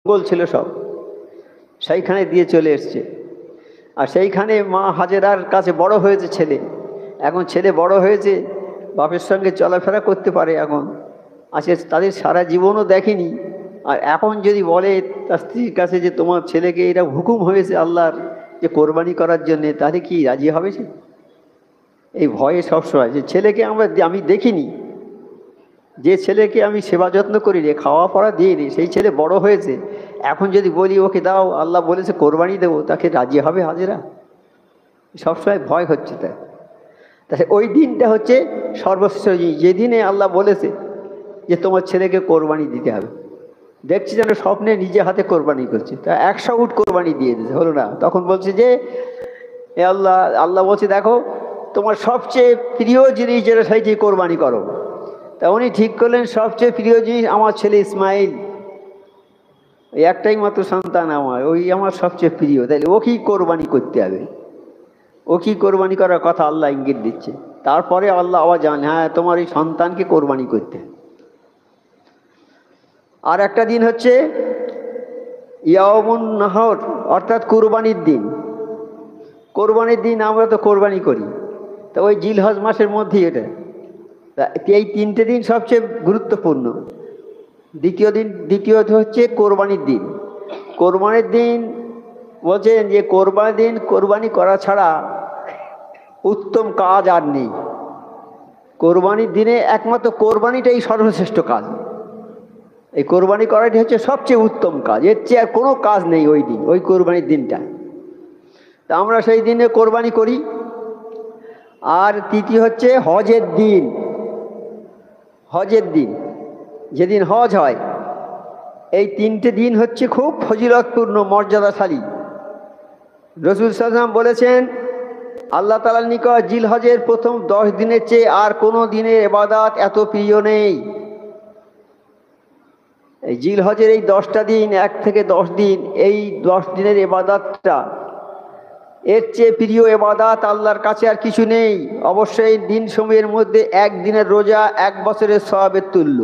গোল ছিল সব, সেইখানে দিয়ে চলে এসছে। আর সেইখানে মা হাজেরার কাছে বড় হয়েছে ছেলে। এখন ছেলে বড় হয়েছে, বাপের সঙ্গে চলাফেরা করতে পারে এখন। আজকে তাদের সারা জীবনও দেখেনি। আর এখন যদি বলে তার স্ত্রীর কাছে যে তোমার ছেলেকে এটা হুকুম হয়েছে আল্লাহর যে কোরবানি করার জন্যে, তাহলে কি রাজি হবে সে? এই ভয়ে সবসময় যে ছেলেকে আমি দেখিনি, যে ছেলেকে আমি সেবা যত্ন করিনি, খাওয়া পড়া দিইনি, সেই ছেলে বড় হয়েছে, এখন যদি বলি ওকে দাও, আল্লাহ বলেছে কোরবানি দেবো, তাকে রাজি হবে হাজেরা? সবসময় ভয় হচ্ছে তাই। তাহলে ওই দিনটা হচ্ছে সর্বশ্রেষ্ঠ, যেদিনে আল্লাহ বলেছে যে তোমার ছেলেকে কোরবানি দিতে হবে। দেখছি যেন স্বপ্নে নিজে হাতে কোরবানি করছে, তা 100 উট কোরবানি দিয়ে দিয়েছে, হলো না। তখন বলছে যে এ আল্লাহ, আল্লাহ বলছে দেখো তোমার সবচেয়ে প্রিয় জিনিস যেটা সেইটি কোরবানি করো। তা উনি ঠিক করলেন সবচেয়ে প্রিয় জিনিস আমার ছেলে ইসমাইল, ওই একটাই মাত্র সন্তান আমার, ওই আমার সবচেয়ে প্রিয়, তাইলে ওকেই কোরবানি করতে হবে। ও কি কোরবানি করার কথা আল্লাহ ইঙ্গিত দিচ্ছে। তারপরে আল্লাহ আবার জানে হ্যাঁ তোমার এই সন্তানকে কোরবানি করতে। আর একটা দিন হচ্ছে ইয়াউমুন নাহর, অর্থাৎ কোরবানির দিন। কোরবানির দিন আমরা তো কোরবানি করি, তা ওই জিলহজ মাসের মধ্যেই এটা। এই 3টে দিন সবচেয়ে গুরুত্বপূর্ণ। দ্বিতীয়ত হচ্ছে কোরবানির দিন। কোরবানির দিন বলছেন যে কোরবানির দিন কোরবানি করা ছাড়া উত্তম কাজ আর নেই। কোরবানির দিনে একমাত্র কোরবানিটাই সর্বশ্রেষ্ঠ কাজ। এই কোরবানি করাটি হচ্ছে সবচেয়ে উত্তম কাজ, এর চেয়ে আর কোনো কাজ নেই ওই দিন, ওই কোরবানির দিনটা। তা আমরা সেই দিনে কোরবানি করি। আর তৃতীয় হচ্ছে হজের দিন। হজের দিন যেদিন হজ হয়, এই 3টে দিন হচ্ছে খুব ফজিলতপূর্ণ, মর্যাদাশালী। রাসূল সাল্লাল্লাহু আলাইহি ওয়াসাল্লাম বলেছেন আল্লাহ তাআলার নিকট জিলহজের প্রথম 10 দিনের চেয়ে আর কোনো দিনের ইবাদত এত প্রিয় নেই। এই জিলহজের এই 10টা দিন, 1 থেকে 10 দিন, এই 10 দিনের ইবাদতটা, এর চেয়ে প্রিয় ইবাদত আল্লাহর কাছে আর কিছু নেই। অবশ্যই দিন সমূহের মধ্যে 1 দিনের রোজা 1 বছরের সওয়াবের তুল্য।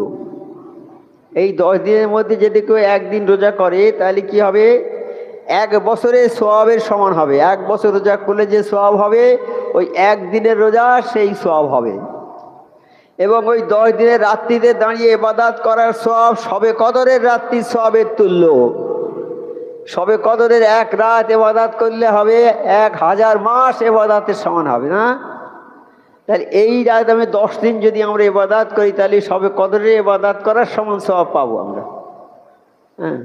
এই 10 দিনের মধ্যে যদি কেউ 1 দিন রোজা করে, তাহলে কি হবে? 1 বছরের সওয়াবের সমান হবে। 1 বছর রোজা করলে যে সওয়াব হবে, ওই 1 দিনের রোজা সেই সওয়াব হবে। এবং ওই 10 দিনের রাত্রিতে দাঁড়িয়ে ইবাদত করার সওয়াব শবে কদরের রাত্রির সওয়াবের তুল্য। শবে কদরের 1 রাত ইবাদত করলে হবে 1000 মাস ইবাদতের সমান হবে, না? তাহলে এই রাত আমি 10 দিন যদি আমরা ইবাদত করি, তাহলে শবে কদরের ইবাদত করার সমান সওয়াব পাবো আমরা। হ্যাঁ।